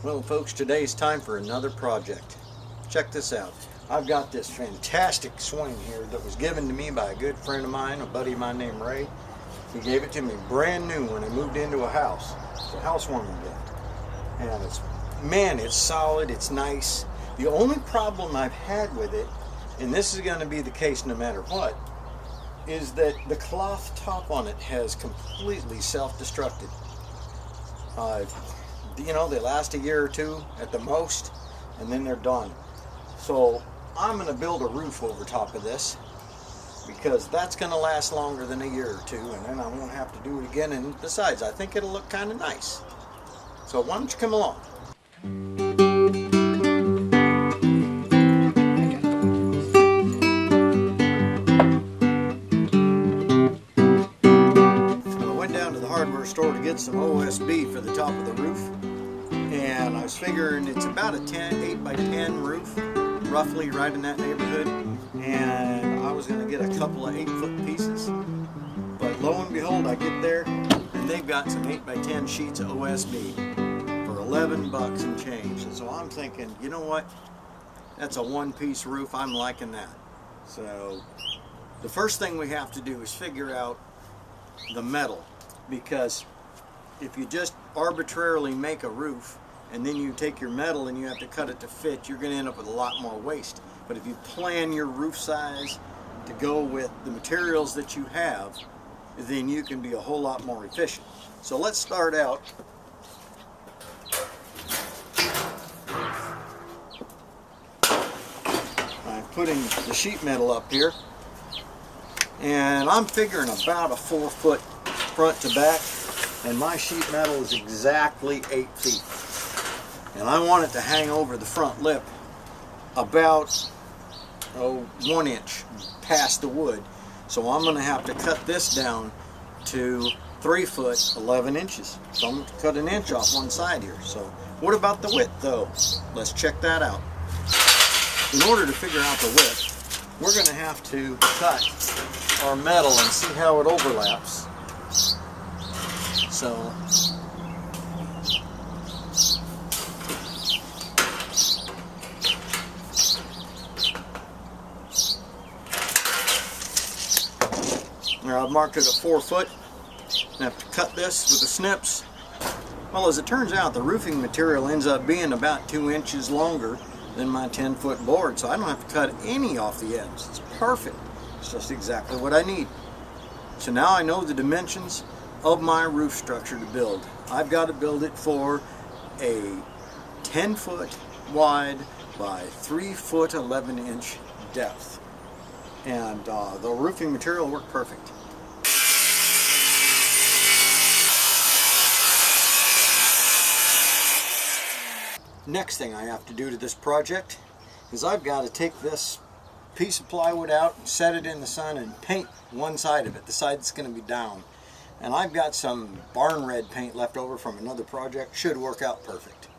Well folks, today is time for another project. Check this out. I've got this fantastic swing here that was given to me by a good friend of mine, a buddy of mine named Ray. He gave it to me brand new when I moved into a house. It's a housewarming gift. And it's solid, it's nice. The only problem I've had with it, and this is going to be the case no matter what, is that the cloth top on it has completely self-destructed. You know, they last a year or two at the most, and then they're done. So I'm going to build a roof over top of this, because that's going to last longer than a year or two, and then I won't have to do it again. And besides, I think it'll look kind of nice. So why don't you come along? I went down to the hardware store to get some OSB for the top of the roof, and I was figuring it's about a 8 by 10 roof, roughly right in that neighborhood, and I was going to get a couple of 8-foot pieces. But lo and behold, I get there and they've got some 8 by 10 sheets of OSB for 11 bucks and change. And so I'm thinking, you know what, that's a one-piece roof. I'm liking that. So the first thing we have to do is figure out the metal, because if you just arbitrarily make a roof and then you take your metal and you have to cut it to fit, you're going to end up with a lot more waste. But if you plan your roof size to go with the materials that you have, then you can be a whole lot more efficient. So let's start out by putting the sheet metal up here, and I'm figuring about a 4-foot front to back, and my sheet metal is exactly 8 feet. And I want it to hang over the front lip about 1 inch past the wood. So I'm going to have to cut this down to 3 foot 11 inches. So I'm going to cut an inch off one side here. So what about the width though? Let's check that out. In order to figure out the width, we're going to have to cut our metal and see how it overlaps. So now I've marked it at 4 foot. I have to cut this with the snips. Well, as it turns out, the roofing material ends up being about 2 inches longer than my 10-foot board, so I don't have to cut any off the ends. It's perfect. It's just exactly what I need. So now I know the dimensions of my roof structure to build. I've got to build it for a 10-foot wide by 3 foot 11 inch depth. And the roofing material worked perfect. Next thing I have to do to this project is I've got to take this piece of plywood out, set it in the sun, and paint one side of it, the side that's going to be down. And I've got some barn red paint left over from another project. Should work out perfect.